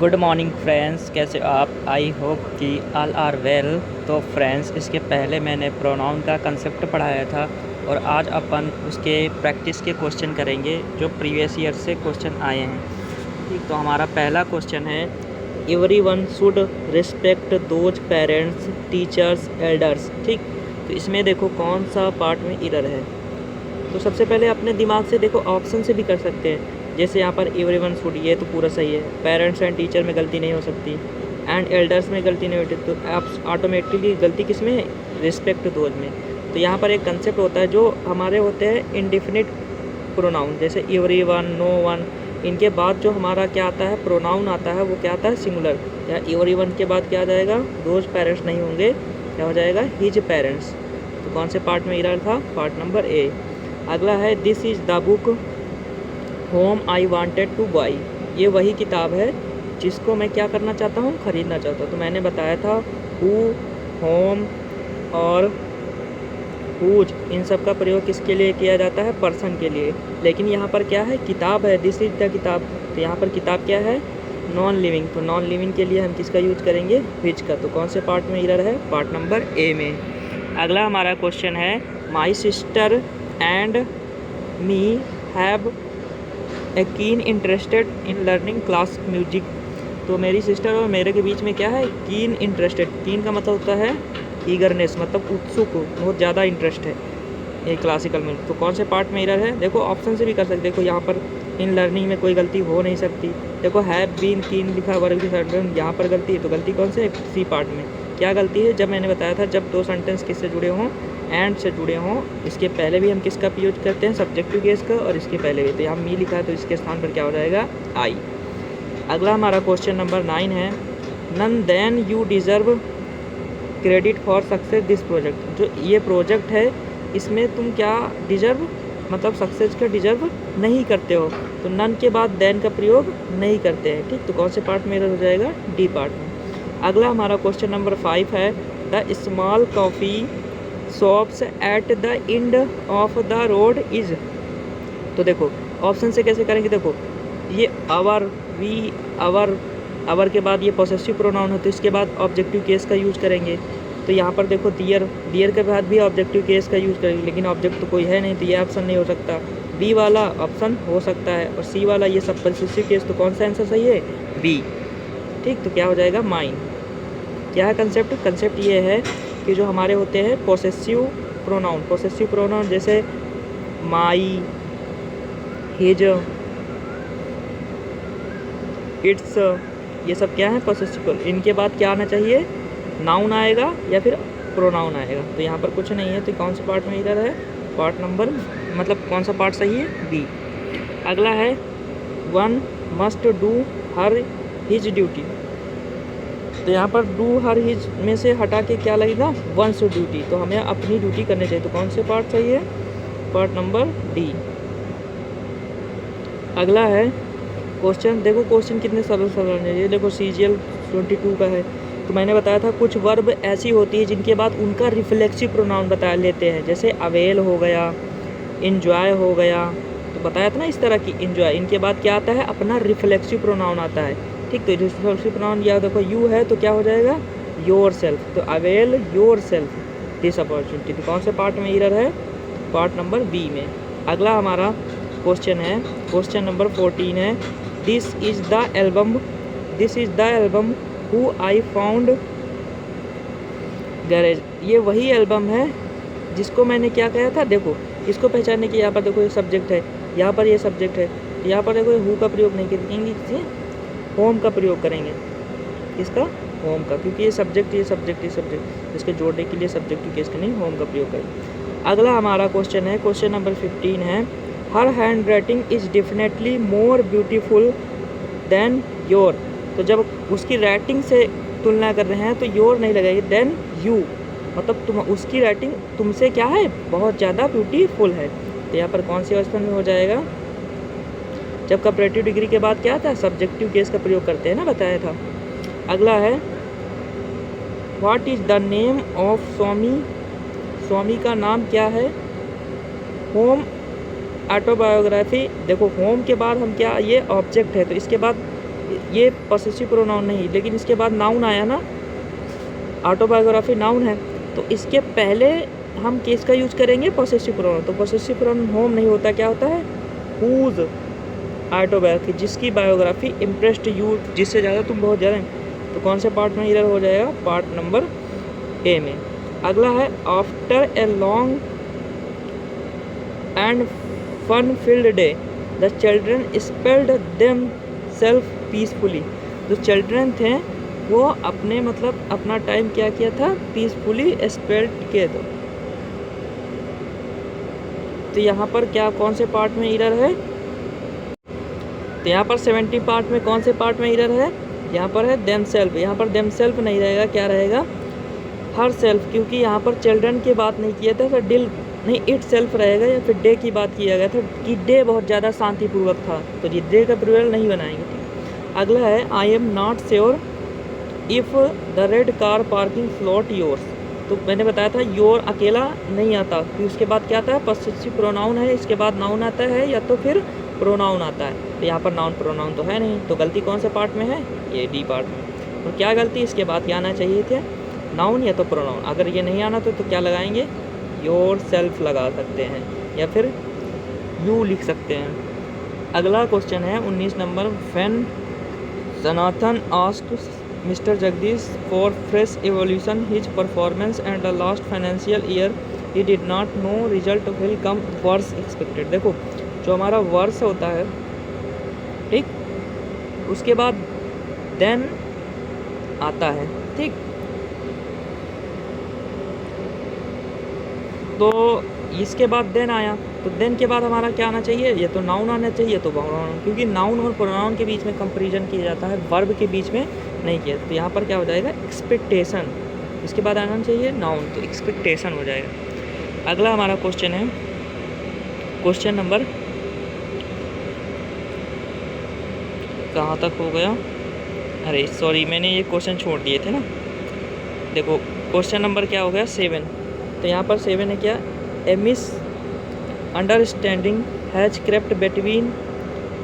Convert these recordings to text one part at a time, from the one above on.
Good morning friends, कैसे हो आप? आई होप कि ऑल आर वेल। तो फ्रेंड्स, इसके पहले मैंने प्रोनाउन का कंसेप्ट पढ़ाया था और आज अपन उसके प्रैक्टिस के क्वेश्चन करेंगे जो प्रीवियस ईयर से क्वेश्चन आए हैं। ठीक, तो हमारा पहला क्वेश्चन है, everyone should respect those parents, teachers, elders. ठीक, तो इसमें देखो कौन सा पार्ट में एरर है। तो सबसे पहले अपने दिमाग से देखो, ऑप्शन से भी कर सकते हैं। जैसे यहाँ पर एवरीवन शुड, ये तो पूरा सही है। पेरेंट्स एंड टीचर में गलती नहीं हो सकती, एंड एल्डर्स में गलती नहीं होती, तो आप ऑटोमेटिकली गलती किस में है? रिस्पेक्ट दोज में। तो यहाँ पर एक कंसेप्ट होता है जो हमारे होते हैं इंडिफिनिट प्रोनाउन, जैसे एवरीवन, नो वन। इनके बाद जो हमारा क्या आता है, प्रोनाउन आता है, वो क्या आता है? सिंगुलर। या एवरीवन के बाद क्या आ जाएगा? दोज पेरेंट्स नहीं होंगे, क्या हो जाएगा? His parents. तो कौन से पार्ट में एरर था? Part number A. अगला है, this is the book home I wanted two by. ये वही किताब है जिसको मैं क्या करना चाहता हूँ? ख़रीदना चाहता हूँ। तो मैंने बताया था हु, होम और हुज, इन सब का प्रयोग किसके लिए किया जाता है? पर्सन के लिए। लेकिन यहाँ पर क्या है? किताब है, दिस इज द किताब। तो यहाँ पर किताब क्या है? Non living. तो नॉन लिविंग के लिए हम किसका यूज करेंगे? विच का। तो कौन से पार्ट में एरर है? पार्ट नंबर ए में। अगला हमारा क्वेश्चन है, my sister and me have a keen interested in learning class music. तो मेरी सिस्टर और मेरे के बीच में क्या है? कीन इंटरेस्टेड। कीन का मतलब होता है ईगरनेस, मतलब उत्सुक, बहुत ज़्यादा इंटरेस्ट है ये क्लासिकल में। तो कौन से पार्ट में एरर है? देखो ऑप्शन से भी कर सकते। देखो यहाँ पर इन लर्निंग में कोई गलती हो नहीं सकती। देखो हैव बीन कीन लिखा वर्ग की, यहाँ पर गलती है। तो गलती कौन से? सी पार्ट में। क्या गलती है? जब मैंने बताया था, जब दो सेंटेंस किससे जुड़े हों? एंड से जुड़े हों। इसके पहले भी हम किसका यूज करते हैं? सब्जेक्टिव केस का, और इसके पहले भी। तो यहाँ मी लिखा है, तो इसके स्थान पर क्या हो जाएगा? आई। अगला हमारा क्वेश्चन नंबर 9 है, none than you deserve credit for success this project. जो ये प्रोजेक्ट है, इसमें तुम क्या डिज़र्व, मतलब सक्सेस का डिज़र्व नहीं करते हो। तो नन के बाद देन का प्रयोग नहीं करते हैं। ठीक, तो कौन से पार्ट में एरर हो जाएगा? डी पार्ट में। अगला हमारा क्वेश्चन नंबर 5 है, the small coffee shops eight the end of the road is. तो देखो ऑप्शन से कैसे करेंगे? देखो ये आवर, वी, आवर के बाद ये पॉसेसिव प्रोनाउन होते हैं, इसके बाद ऑब्जेक्टिव केस का यूज़ करेंगे। तो यहाँ पर देखो दियर, दियर के बाद भी ऑब्जेक्टिव केस का यूज़ करेंगे, लेकिन ऑब्जेक्ट तो कोई है नहीं, तो ये ऑप्शन नहीं हो सकता। बी वाला ऑप्शन हो सकता है, और सी वाला ये सब पॉसेसिव केस। तो कौन सा आंसर सही है? बी। ठीक, तो क्या हो जाएगा? माइन। क्या है कंसेप्ट? कंसेप्ट ये है कि जो हमारे होते हैं पॉसेसिव प्रोनाउन, पॉसेसिव प्रोनाउन जैसे माई, हिज, इट्स, ये सब क्या है? पॉसेसिव। इनके बाद क्या आना चाहिए? नाउन आएगा या फिर प्रोनाउन आएगा। तो यहाँ पर कुछ नहीं है, तो कौन सा पार्ट में इधर है? पार्ट नंबर, मतलब कौन सा पार्ट सही है? बी। अगला है, one must do her his duty. तो यहाँ पर डू हर हिज में से हटा के क्या लगेगा? Once duty. तो हमें अपनी ड्यूटी करनी चाहिए। तो कौन से पार्ट चाहिए? Part number D. अगला है क्वेश्चन, देखो क्वेश्चन कितने सरल सरल है। ये देखो CGL 22 का है। तो मैंने बताया था कुछ वर्ब ऐसी होती है जिनके बाद उनका रिफ्लेक्सिव प्रोनाउन बता लेते हैं, जैसे अवेल हो गया, इन्जॉय हो गया। तो बताया था ना इस तरह की इन्जॉय, इनके बाद क्या आता है? अपना रिफ्लेक्सिव प्रोनाउन आता है। ठीक, तो रिफ्लेक्सिव प्रोनाउन या देखो यू है, तो क्या हो जाएगा? Yourself. तो avail yourself this opportunity. तो कौन से पार्ट में एरर है? पार्ट नंबर बी में। अगला हमारा क्वेश्चन है, क्वेश्चन नंबर 14 है, this is the album, this is the album who I found garage. ये वही एल्बम है जिसको मैंने क्या कहा था? देखो इसको पहचानने की, यहाँ पर देखो ये सब्जेक्ट है, यहाँ पर ये सब्जेक्ट है, तो यहाँ पर देखो हु का प्रयोग नहीं करेंगे, होम का प्रयोग करेंगे। इसका होम का, क्योंकि ये सब्जेक्ट, ये सब्जेक्ट, ये सब्जेक्ट, इसके जोड़ने के लिए सब्जेक्टिव केस का नहीं, होम का प्रयोग करेंगे। अगला हमारा क्वेश्चन है, क्वेश्चन नंबर 15 है, her hand writing is definitely more beautiful then your. तो जब उसकी राइटिंग से तुलना कर रहे हैं तो योर नहीं लगेगी, देन यू, मतलब तुम, उसकी राइटिंग तुमसे क्या है? बहुत ज़्यादा ब्यूटीफुल है। तो यहाँ पर कौन सी ऑप्शन में हो जाएगा? जब कंपैरेटिव डिग्री के बाद क्या था? सब्जेक्टिव केस का प्रयोग करते हैं ना, बताया था। अगला है, what is the name of Swami, Swami का नाम क्या है? Home autobiography. देखो होम के बाद हम क्या, ये ऑब्जेक्ट है, तो इसके बाद ये पॉसेसिव प्रोनाउन नहीं, लेकिन इसके बाद नाउन आया ना, ऑटोबायोग्राफी नाउन है, तो इसके पहले हम किसका यूज करेंगे, पॉसेसिव प्रोनाउन। तो पॉसेसिव प्रोनाउन होम नहीं होता, क्या होता है, हुज ऑटोबायोग्राफी, जिसकी बायोग्राफी इम्प्रेस्ड यू, जिससे ज़्यादा तुम बहुत ज़्यादा। तो कौन से पार्ट में इधर हो जाएगा, पार्ट नंबर ए में। अगला है after a long and fun filled day the children spelled them self peacefully. जो चिल्ड्रन थे वो अपने मतलब अपना टाइम क्या किया था, पीसफुली स्पेल्ड किए थे। तो यहाँ पर क्या कौन से पार्ट में इरर है, तो यहाँ पर 70 पार्ट में कौन से पार्ट में इरर है, यहाँ पर है देम सेल्फ। यहाँ पर देम सेल्फ नहीं रहेगा, क्या रहेगा, हर सेल्फ, क्योंकि यहाँ पर चिल्ड्रन की बात नहीं किया था, तो डिल नहीं इट सेल्फ रहेगा, या फिर डे की बात किया गया था कि डे बहुत ज़्यादा शांतिपूर्वक था, तो ये डे का प्लूरल नहीं बनाएंगे। अगला है I am not sure if the red car parking slot yours. तो मैंने बताया था योर अकेला नहीं आता, फिर उसके बाद क्या आता है, पॉसेसिव प्रोनाउन है, इसके बाद नाउन आता है या तो फिर प्रोनाउन आता है। तो यहाँ पर नाउन प्रोनाउन तो है नहीं, तो गलती कौन से पार्ट में है, ये डी पार्ट में। और क्या गलती, इसके बाद क्या आना चाहिए थे, नाउन या तो प्रोनाउन। अगर ये नहीं आना तो क्या लगाएंगे, योर सेल्फ लगा सकते हैं या फिर यू लिख सकते हैं। अगला क्वेश्चन है 19 number, when Jonathan asked mister Jagdish for fresh evolution his performance and the last financial year he did not know result will come worse expected. देखो जो हमारा वर्स होता है, ठीक, उसके बाद देन आता है, ठीक, तो इसके बाद देन आया, तो देन के बाद हमारा क्या आना चाहिए, ये तो नाउन आना चाहिए, तो प्रोनाउन, क्योंकि नाउन और प्रोनाउन के बीच में कंपैरिजन किया जाता है, वर्ब के बीच में नहीं किया। तो यहाँ पर क्या हो जाएगा, एक्सपेक्टेशन, इसके बाद आना चाहिए नाउन, तो एक्सपेक्टेशन हो जाएगा। अगला हमारा क्वेश्चन है क्वेश्चन नंबर, कहाँ तक हो गया, अरे सॉरी मैंने ये क्वेश्चन छोड़ दिए थे ना। देखो क्वेश्चन नंबर क्या हो गया, 7। तो यहाँ पर 7 है क्या, a misunderstanding has crept between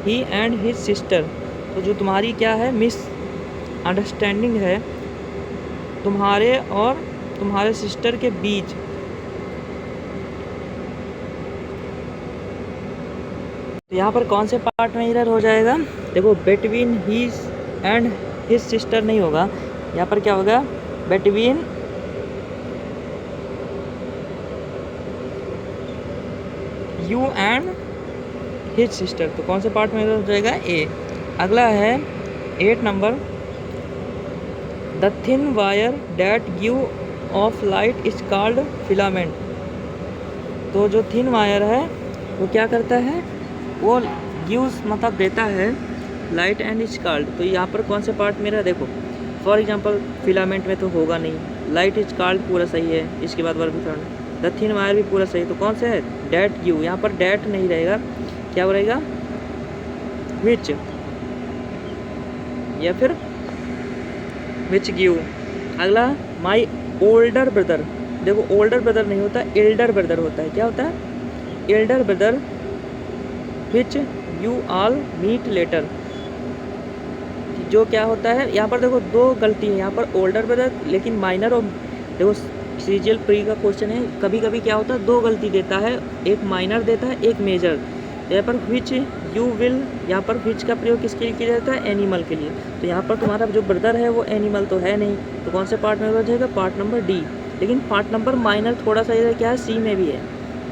he and his sister. तो जो तुम्हारी क्या है, मिस अंडरस्टैंडिंग है तुम्हारे और तुम्हारे सिस्टर के बीच। तो यहाँ पर कौन से पार्ट में इरर हो जाएगा, देखो between his and his sister नहीं होगा, यहाँ पर क्या होगा, between you and his sister. तो कौन से पार्ट में हो जाएगा, ए। अगला है 8 number, the thin wire that give of light is called filament. तो जो थिन वायर है वो क्या करता है, वो गिव्स मतलब देता है लाइट एंड इज कॉल्ड। तो यहाँ पर कौन से पार्ट मेरा, देखो फॉर एग्जांपल फिलामेंट में तो होगा नहीं, लाइट इज कॉल्ड पूरा सही है, इसके बाद verb third, the thin wire भी पूरा सही। तो कौन सा है, डैट गिव, यहाँ पर डैट नहीं रहेगा, क्या रहेगा, विच या फिर विच गिव। अगला माई ओल्डर ब्रदर, देखो ओल्डर ब्रदर नहीं होता, एल्डर ब्रदर होता है, क्या होता है, elder brother which you all meet later. जो क्या होता है, यहाँ पर देखो दो गलती है, यहाँ पर ओल्डर ब्रदर, लेकिन माइनर और देखो सीरियल प्री का क्वेश्चन है, कभी कभी क्या होता है दो गलती देता है, एक माइनर देता है एक मेजर। यहाँ पर विच यू विल, यहाँ पर विच का प्रयोग किसके लिए किया जाता है, एनिमल के लिए। तो यहाँ पर तुम्हारा जो ब्रदर है वो एनिमल तो है नहीं, तो कौन से पार्ट में हो जाएगा, पार्ट नंबर डी। लेकिन पार्ट नंबर माइनर थोड़ा सा इधर क्या है, सी में भी है,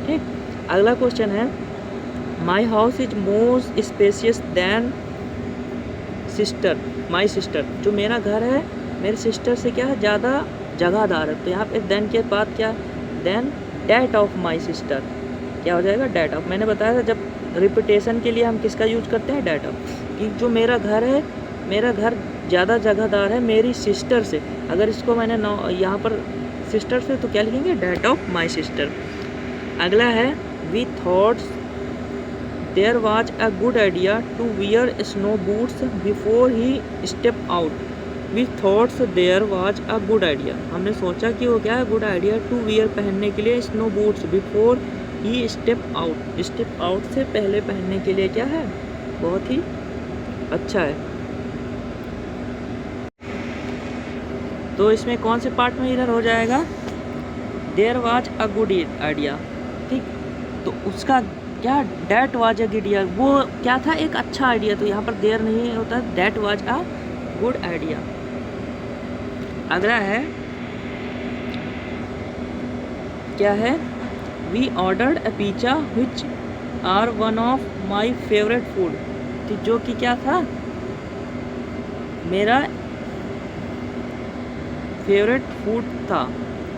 ठीक। अगला क्वेश्चन है my house is more spacious than sister, my sister, जो मेरा घर है मेरे सिस्टर से क्या है, ज़्यादा जगहदार है। तो यहाँ पे देन के बाद क्या, then that of my sister, क्या हो जाएगा, डैट ऑफ। मैंने बताया था जब रिपीटेशन के लिए हम किसका यूज करते हैं, डैट ऑफ, कि जो मेरा घर है, मेरा घर ज़्यादा जगहदार है मेरी सिस्टर से। अगर इसको मैंने यहाँ पर सिस्टर से, तो क्या लिखेंगे, डैट ऑफ माई सिस्टर। अगला है we thoughts there was a good idea to wear snow boots before he step out. We thoughts there was a good idea, हमने सोचा कि वो क्या है, गुड आइडिया टू वियर, पहनने के लिए, snow boots before he step out, step out से पहले पहनने के लिए क्या है, बहुत ही अच्छा है। तो इसमें कौन से पार्ट में एरर हो जाएगा? There was a good idea, ठीक। तो उसका क्या, that was a good idea, वो क्या था, एक अच्छा आइडिया। तो यहाँ पर देयर नहीं होता, that was a good idea. अगला है, क्या है? We ordered a pizza which are one of my favourite food, तो जो कि क्या था, मेरा फेवरेट फूड था।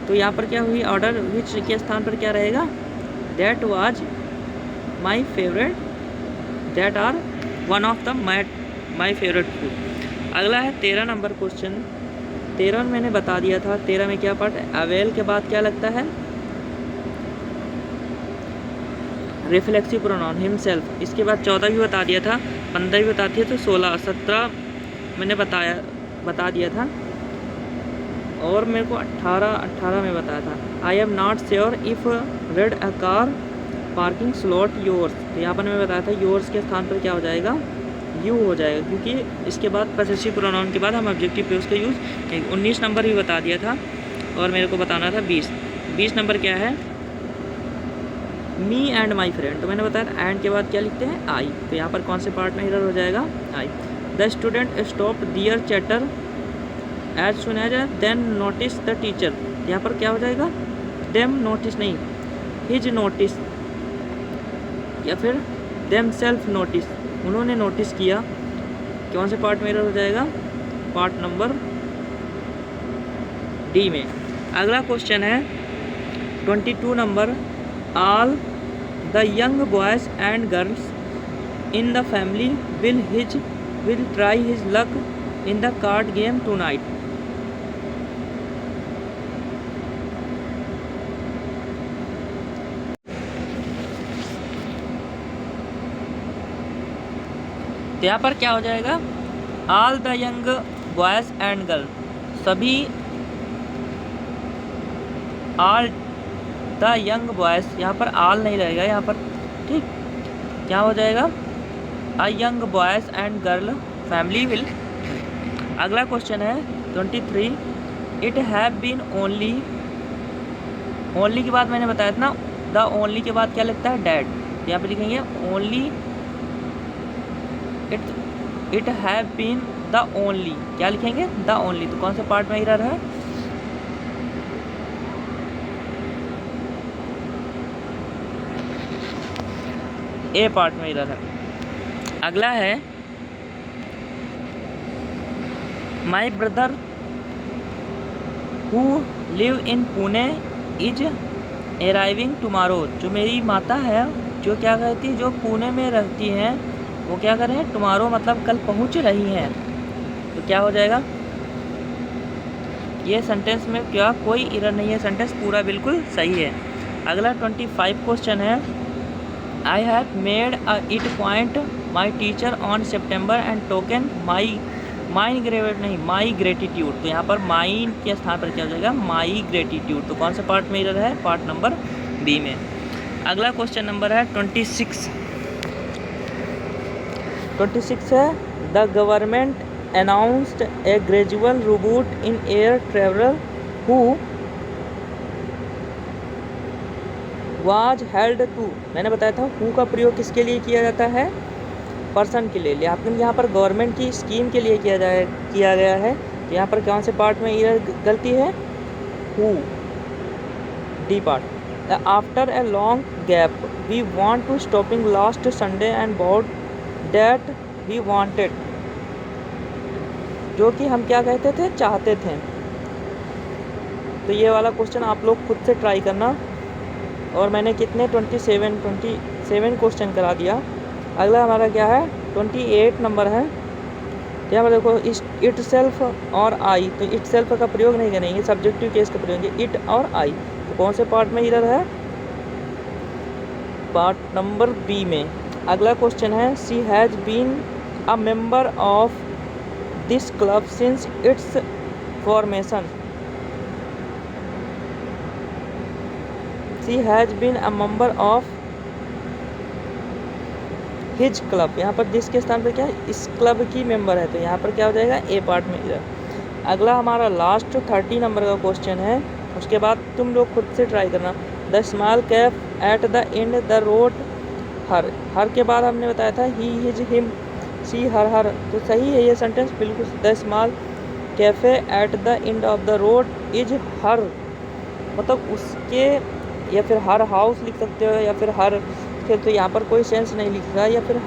तो यहाँ पर क्या हुई, ऑर्डर विच के स्थान पर क्या रहेगा? That was my favourite, that are one of the my favourite food. अगला है 13 नंबर क्वेश्चन। 13 मैंने बता दिया था, 13 में क्या पार्ट है? अवेल के बाद क्या लगता है? Reflexive pronoun himself. इसके बाद 14 भी बता दिया था, 15 भी बता दिया, तो 16 17 मैंने बता दिया था, और मेरे को 18 में बताया था। I am not sure if red a car parking slot yours, तो यहाँ पर मैं बताया था योर्स के स्थान पर क्या हो जाएगा? यू हो जाएगा, क्योंकि इसके बाद पॉसेसिव प्रोनाउन के बाद हम ऑब्जेक्टिव पे उसका यूज़। 19 नंबर भी बता दिया था, और मेरे को बताना था 20 नंबर क्या है? Me and my friend. तो मैंने बताया एंड के बाद क्या लिखते हैं? आई। तो यहाँ पर कौन से पार्ट में एरर हो जाएगा? आई। The student stop their chatter as soon as then notice the teacher, यहाँ पर क्या हो जाएगा? देम नोटिस नहीं, हिज नोटिस, या फिर देम सेल्फ नोटिस, उन्होंने नोटिस किया। कौन से पार्ट में एरर हो जाएगा? पार्ट नंबर डी में। अगला क्वेश्चन है 22 number. All the young boys and girls in the family will try his luck in the card game tonight. तो यहाँ पर क्या हो जाएगा? All the young boys and girl, सभी, ऑल द यंग बॉयज़, यहाँ पर ऑल नहीं रहेगा यहाँ पर, ठीक। क्या हो जाएगा? A young boys and girl family will. अगला क्वेश्चन है 23। It have been only, only के बाद मैंने बताया था ना, द ओनली के बाद क्या लगता है? डैड। यहाँ पर लिखेंगे only, it have been the only, क्या लिखेंगे? The only. तो कौन से पार्ट में एरर है? ए पार्ट में एरर है। अगला है my brother who live in Pune is arriving tomorrow, जो मेरी माता है जो क्या कहती है, जो पुणे में रहती हैं, वो क्या कर रहे हैं? टुमारो मतलब कल पहुंच रही हैं। तो क्या हो जाएगा? ये सेंटेंस में क्या कोई एरर नहीं है, सेंटेंस पूरा बिल्कुल सही है। अगला 25 क्वेश्चन है। I have made it point my teacher on September and token my gratitude. तो यहाँ पर माई के स्थान पर क्या हो जाएगा? My gratitude. तो कौन सा पार्ट में एरर है? पार्ट नंबर बी में। अगला क्वेश्चन नंबर है 26 है। The government announced a gradual reboot in air travel who was held to. मैंने बताया था हु का प्रयोग किसके लिए किया जाता है? पर्सन के लिए, लेकिन यहाँ पर गवर्नमेंट की स्कीम के लिए किया गया है। तो यहाँ पर कौन से पार्ट में एरर गलती है? Who, D part. After a long gap we want to stopping last Sunday and bought that we wanted, जो कि हम क्या कहते थे? चाहते थे। तो ये वाला क्वेश्चन आप लोग खुद से ट्राई करना। और मैंने कितने 27 क्वेश्चन करा दिया। अगला हमारा क्या है? 28 नंबर है। यहाँ पर देखो इट सेल्फ और आई, तो इट सेल्फ का प्रयोग नहीं करेंगे, सब्जेक्टिव केस का प्रयोग करेंगे, इट और आई। तो कौन से पार्ट में एरर है? पार्ट नंबर बी में। अगला क्वेश्चन है she has been a member of this club since its formation. She has been a member of his club. यहाँ पर दिस के स्थान पर क्या है? इस क्लब की मेंबर है, तो यहाँ पर क्या हो जाएगा? ए पार्ट में एरर। अगला हमारा लास्ट 30 नंबर का क्वेश्चन है, उसके बाद तुम लोग खुद से ट्राई करना। The small cafe at the end the road here के बाद हमने बताया था ही हिज हिम सी हर, तो सही है ये सेंटेंस बिल्कुल। The small cafe at the end of the road is here, मतलब उसके, या फिर हर हाउस लिख सकते हो, या फिर हर, फिर तो यहाँ पर कोई सेंस नहीं लिखा, या फिर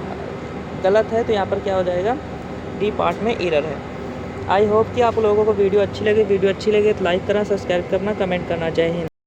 गलत है तो यहाँ पर क्या हो जाएगा, डी पार्ट में एरर है। आई होप कि आप लोगों को वीडियो अच्छी लगे तो लाइक करना, सब्सक्राइब करना, कमेंट करना। जय हिंद।